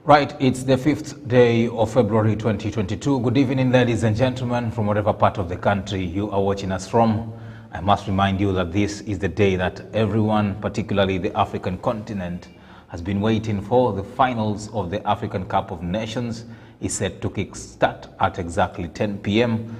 Right, it's the 5th day of February 2022. Good evening, ladies and gentlemen, from whatever part of the country you are watching us from. I must remind you that this is the day that everyone, particularly the African continent, has been waiting for. The finals of the African Cup of Nations is set to kick-start at exactly 10 p.m.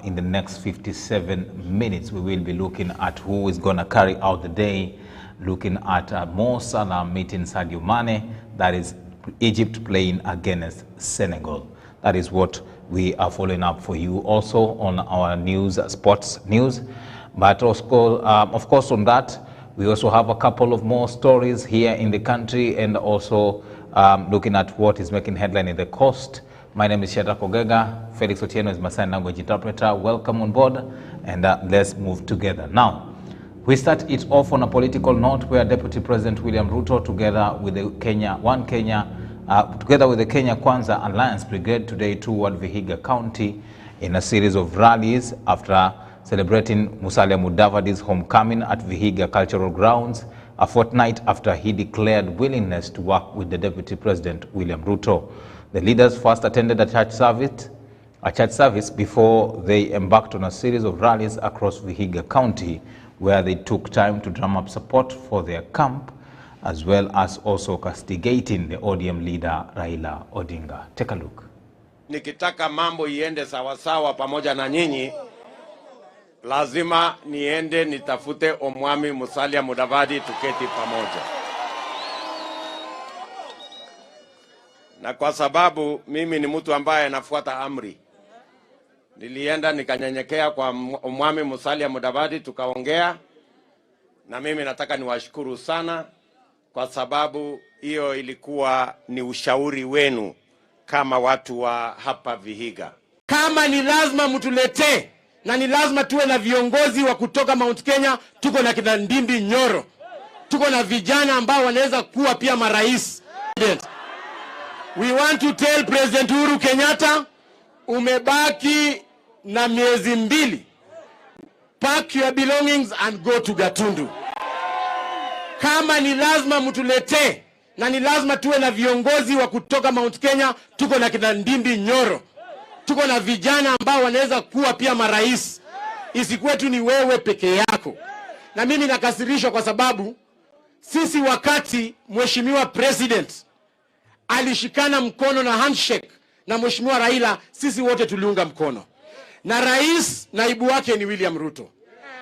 In the next 57 minutes. We will be looking at who is going to carry out the day, looking at Mo Salah meeting Sadio Mane, that is Egypt playing against Senegal. That is what we are following up for you also on our news, sports news. But also, of course, on that, we also have a couple of more stories here in the country and also looking at what is making headline in the coast. My name is SHADRACK OGEGA. Felix Otieno is my sign language interpreter. Welcome on board, and let's move together. Now, we start it off on a political note where Deputy President William Ruto, together with the Kenya Kwanza Alliance Brigade, today toured Vihiga County in a series of rallies after celebrating Musalia Mudavadi's homecoming at Vihiga Cultural Grounds, a fortnight after he declared willingness to work with the Deputy President William Ruto. The leaders first attended a church service before they embarked on a series of rallies across Vihiga County, where they took time to drum up support for their camp, as well as also castigating the ODM leader Raila Odinga. Take a look. Nikitaka mambo iende sawasawa pamoja na nyinyi, lazima niende nitafute Omwami Musalia Mudavadi tuketi pamoja. Na kwa sababu mimi ni mtu ambaye nafuata amri, nilienda nikanyenyekea kwa Omwami Musalia Mudavadi tukaongea, na mimi nataka niwashukuru sana kwa sababu hiyo ilikuwa ni ushauri wenu kama watu wa hapa Vihiga. Kama ni lazima mtuletee na ni lazima tuwe na viongozi wa kutoka Mount Kenya, tuko na kina Ndindi Nyoro, tuko na vijana ambao wanaweza kuwa pia marais. We want to tell President Uhuru Kenyatta, umebaki na miezi 2. Pack your belongings and go to Gatundu. Kama ni lazima mtuletee na ni lazima tuwe na viongozi wa kutoka Mount Kenya, tuko na kina Ndindi Nyoro, tuko na vijana ambao wanaweza kuwa pia marais. Isikuwe tu ni wewe peke yako. Na mimi nakasirishwa kwa sababu sisi wakati Mheshimiwa President alishikana mkono na handshake na Mheshimiwa Raila, sisi wote tuliunga mkono. Na rais naibu wake ni William Ruto.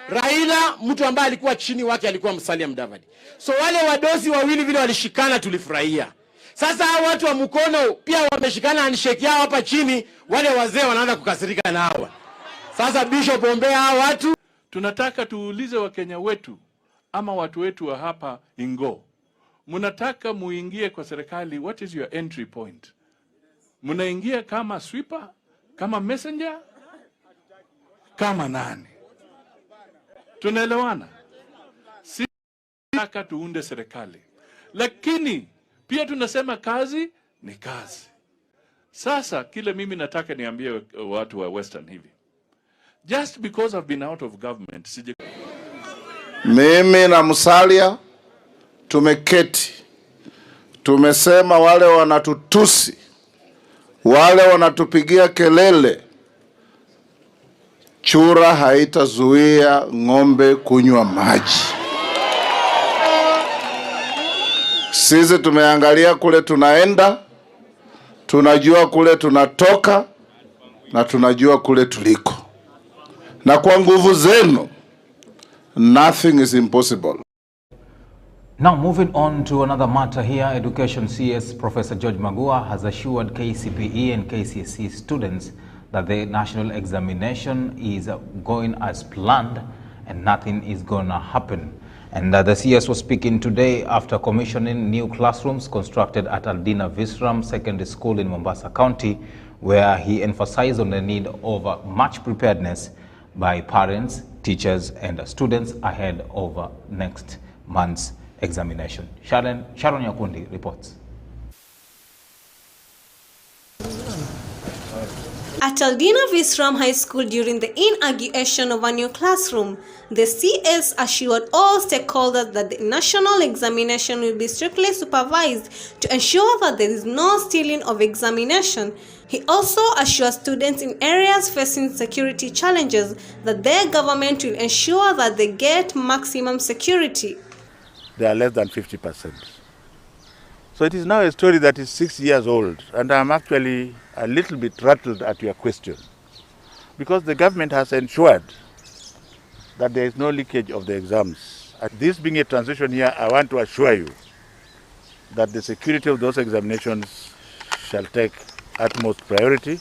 Raila mtu ambaye alikuwa chini wake alikuwa Musalia Mudavadi. So wale wadosi wawili vile walishikana tulifurahia. Sasa hao watu wa mkono pia wameshikana handshake yao hapa chini, wale wazee wanaanza kukasirika na hawa. Sasa Bishop ombea hao watu. Tunataka tuulize Wakenya wetu ama watu wetu wa hapa Ingo. Mnataka muingie kwa serikali, what is your entry point? Mnaingia kama sweeper, kama messenger, kama nani? Tunaelewana? Si nataka tuunde serikali, lakini pia tunasema kazi ni kazi. Sasa kile mimi nataka niambie watu wa Western hivi, just because I've been out of government, mimi na Musalia tumeketi, tumesema wale wanatutusi, wale wanatupigia kelele, chura haitazuia ng'ombe kunywa maji. Sisi tumeangalia kule tunaenda, tunajua kule tunatoka, na tunajua kule tuliko. Na kwa nguvu zenu, nothing is impossible. Now, moving on to another matter here, Education CS Professor George Magua has assured KCPE and KCSE students that the national examination is going as planned and nothing is going to happen. And the CS was speaking today after commissioning new classrooms constructed at Aldina Visram Secondary School in Mombasa County, where he emphasized on the need of much preparedness by parents, teachers, and students ahead of next month's examination. Sharon Yakundi reports. At Aldina Visram High School during the inauguration of a new classroom, the CS assured all stakeholders that the national examination will be strictly supervised to ensure that there is no stealing of examination. He also assured students in areas facing security challenges that their government will ensure that they get maximum security. They are less than 50%. So it is now a story that is 6 years old, and I'm actually a little bit rattled at your question, because the government has ensured that there is no leakage of the exams. And this being a transition year, I want to assure you that the security of those examinations shall take utmost priority.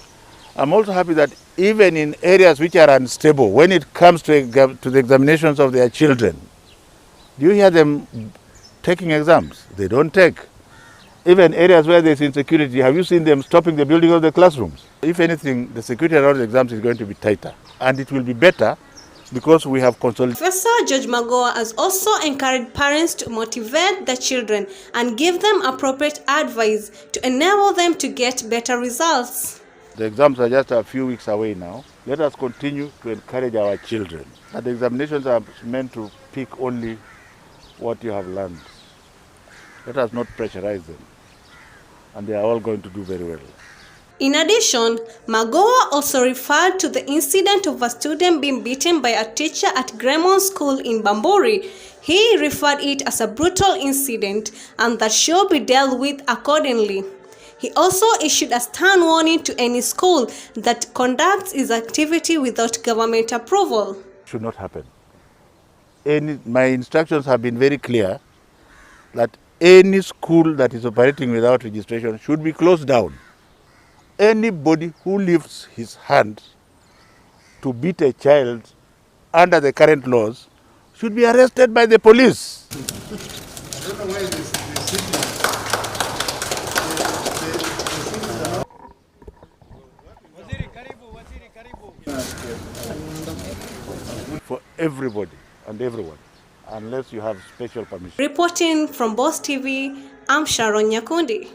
I'm also happy that even in areas which are unstable, when it comes to the examinations of their children, do you hear them taking exams? They don't take. Even areas where there's insecurity, have you seen them stopping the building of the classrooms? If anything, the security around the exams is going to be tighter, and it will be better because we have consolidated. Professor George Magoa has also encouraged parents to motivate their children and give them appropriate advice to enable them to get better results. The exams are just a few weeks away now. Let us continue to encourage our children. And the examinations are meant to pick only what you have learned. Let us not pressurize them. And they are all going to do very well. In addition, Magoa also referred to the incident of a student being beaten by a teacher at Gremon School in Bamburi. He referred it as a brutal incident and that should be dealt with accordingly. He also issued a stern warning to any school that conducts its activity without government approval. It should not happen. My instructions have been very clear that any school that is operating without registration should be closed down. Anybody who lifts his hand to beat a child under the current laws should be arrested by the police. I don't know why this for everybody and everyone, unless you have special permission. Reporting from Boss TV, I'm Sharon Nyakundi.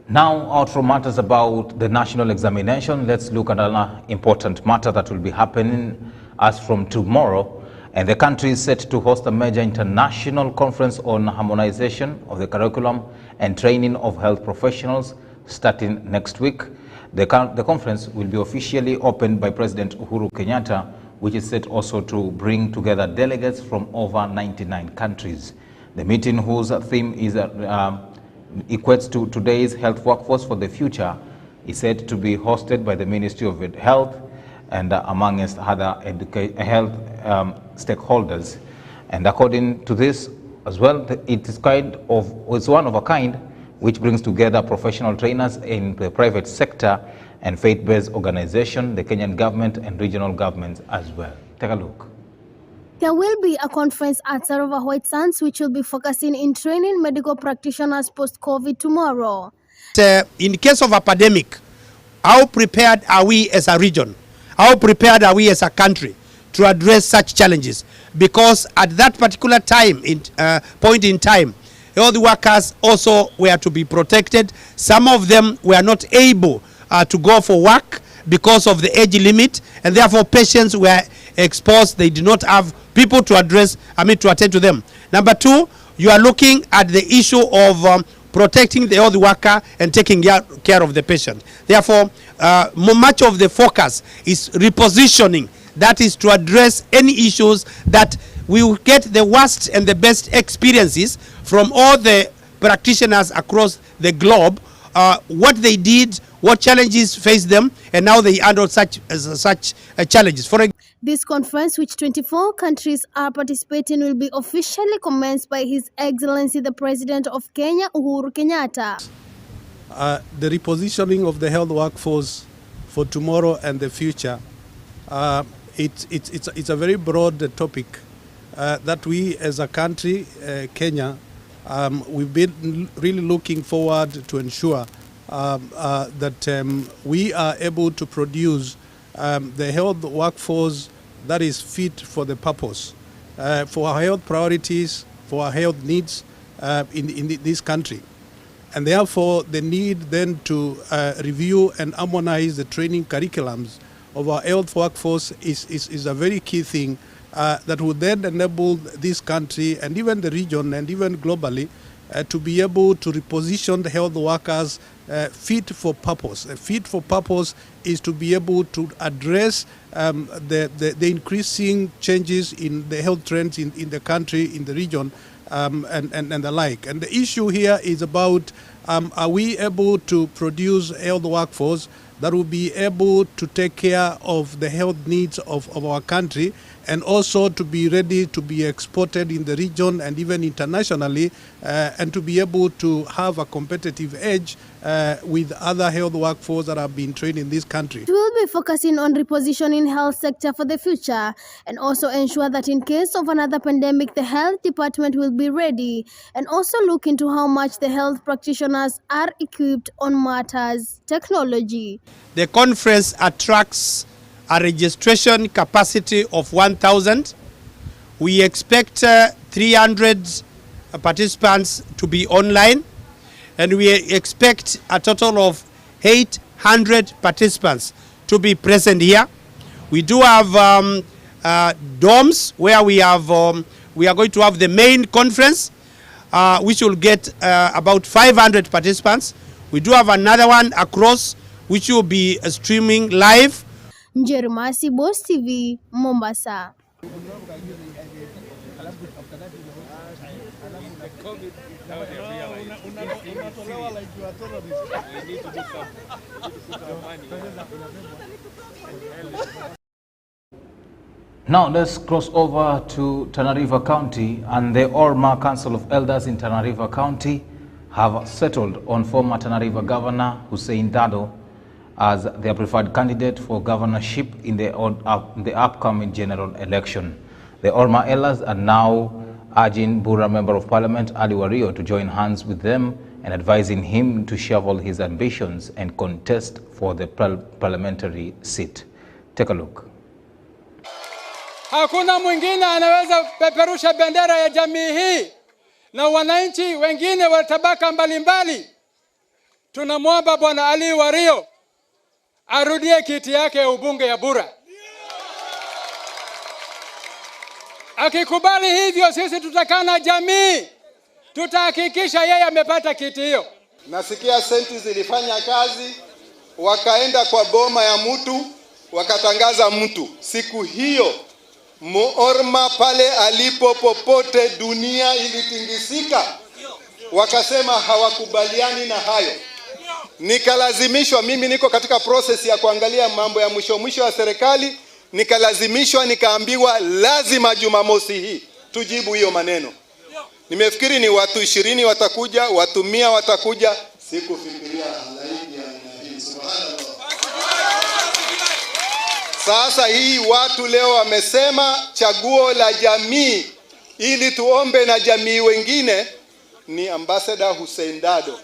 Now, out from matters about the national examination, let's look at another important matter that will be happening as from tomorrow. And the country is set to host a major international conference on harmonization of the curriculum and training of health professionals starting next week. The conference will be officially opened by President Uhuru Kenyatta, which is set also to bring together delegates from over 99 countries. The meeting, whose theme is equates to today's health workforce for the future, is said to be hosted by the Ministry of Health and amongst other health stakeholders. And according to this as well, it's one of a kind, which brings together professional trainers in the private sector and faith-based organization, the Kenyan government and regional governments as well. Take a look. There will be a conference at Sarova White Sands which will be focusing in training medical practitioners post-COVID tomorrow. In case of a pandemic, how prepared are we as a region? How prepared are we as a country to address such challenges? Because at that particular time, point in time, health workers also were to be protected. Some of them were not able to go for work because of the age limit, and therefore patients were exposed. They did not have people to attend to them. Number two, you are looking at the issue of protecting the health worker and taking care of the patient. Therefore, much of the focus is repositioning. That is to address any issues that we will get the worst and the best experiences from all the practitioners across the globe, what they did, what challenges faced them, and how they handled such challenges. This conference, which 24 countries are participating, will be officially commenced by His Excellency the President of Kenya, Uhuru Kenyatta. The repositioning of the health workforce for tomorrow and the future, it's a very broad topic that we as a country, Kenya, we've been really looking forward to ensure that we are able to produce the health workforce that is fit for the purpose, for our health priorities, for our health needs in this country. and therefore the need then to review and harmonize the training curriculums of our health workforce is a very key thing that would then enable this country and even the region and even globally to be able to reposition the health workers fit for purpose. Fit for purpose is to be able to address the increasing changes in the health trends in the country, in the region, and the like. And the issue here is about are we able to produce health workforce that will be able to take care of the health needs of our country, and also to be ready to be exported in the region and even internationally, and to be able to have a competitive edge with other health workforce that have been trained in this country. We will be focusing on repositioning health sector for the future and also ensure that in case of another pandemic, the health department will be ready, and also look into how much the health practitioners are equipped on matters technology. The conference attracts a registration capacity of 1,000. We expect 300 participants to be online, and we expect a total of 800 participants to be present here. We do have dorms where we are going to have the main conference, which will get about 500 participants. We do have another one across, which will be streaming live. Njerumasi, Boss TV, Mombasa. Now let's cross over to Teneri County, and the Orma Council of Elders in Teneri County have settled on former Teneri Governor Hussein Dado as their preferred candidate for governorship in the upcoming general election. The Orma Elders are now urging Bura Member of Parliament Ali Wario to join hands with them and advising him to shovel his ambitions and contest for the parliamentary seat. Take a look. Hakuna mwingine anaweza peperusha bendera ya jamii hii na wananchi wengine wa tabaka mbalimbali. Tunamwomba Bwana Ali Wario arudie kiti yake ya ubunge ya Bura. Akikubali hivyo, sisi tutakaa na jamii, tutahakikisha yeye amepata kiti hiyo. Nasikia senti zilifanya kazi, wakaenda kwa boma ya mtu, wakatangaza mtu. Siku hiyo Muorma pale alipo popote dunia ilitingisika. Wakasema hawakubaliani na hayo. Nikalazimishwa, mimi niko katika process ya kuangalia mambo ya mwisho wa serikali, nikalazimishwa, nikaambiwa lazima Jumamosi hii tujibu hiyo maneno. Nimefikiri ni watu 20 watakuja, watu 100 watakuja, sikufikiria halaiki ya nabii. Subhanallah. Sasa hii watu leo wamesema chaguo la jamii ili tuombe na jamii wengine ni Ambassador Hussein Dado.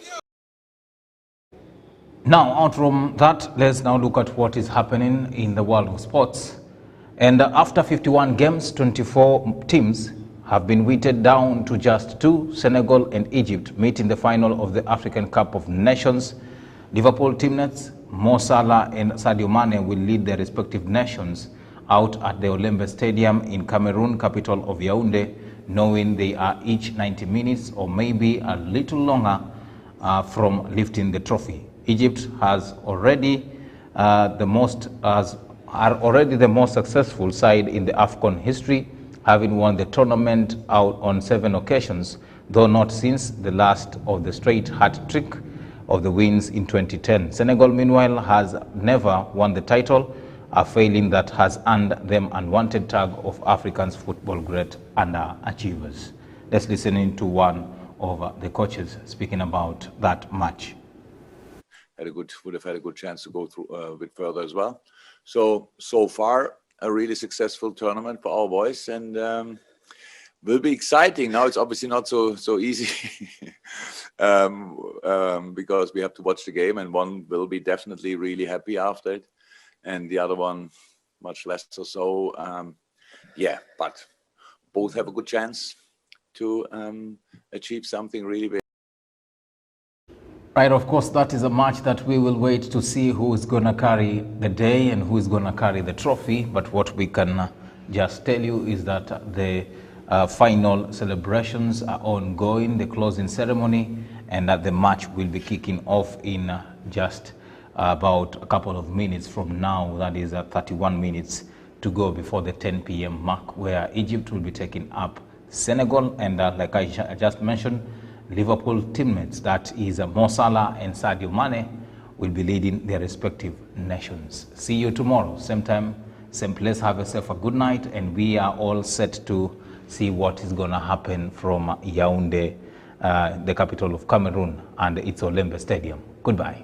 Now, out from that, let's now look at what is happening in the world of sports. And after 51 games, 24 teams have been whittled down to just 2. Senegal and Egypt meet in the final of the African Cup of Nations. Liverpool teammates Mo Salah and Sadio Mane will lead their respective nations out at the Olembe Stadium in Cameroon, capital of Yaoundé, knowing they are each 90 minutes or maybe a little longer from lifting the trophy. Egypt has already are already the most successful side in the AFCON history, having won the tournament out on 7 occasions, though not since the last of the straight hat trick of the wins in 2010. Senegal, meanwhile, has never won the title, a failing that has earned them unwanted tag of Africa's football great underachievers. Let's listen in to one of the coaches speaking about that match. Would have had a good chance to go through a bit further as well. So far, a really successful tournament for our boys, and will be exciting. Now it's obviously not so easy because we have to watch the game, and one will be definitely really happy after it, and the other one much less or so. Yeah, but both have a good chance to achieve something really big. Right, of course, that is a match that we will wait to see who is going to carry the day and who is going to carry the trophy. But what we can just tell you is that the final celebrations are ongoing, the closing ceremony, and that the match will be kicking off in just about a couple of minutes from now. That is 31 minutes to go before the 10 p.m. mark, where Egypt will be taking up Senegal. And like I just mentioned, Liverpool teammates, that is Mo Salah and Sadio Mane, will be leading their respective nations. See you tomorrow, same time, same place. Have yourself a good night, and we are all set to see what is going to happen from Yaoundé, the capital of Cameroon, and its Olembe Stadium. Goodbye.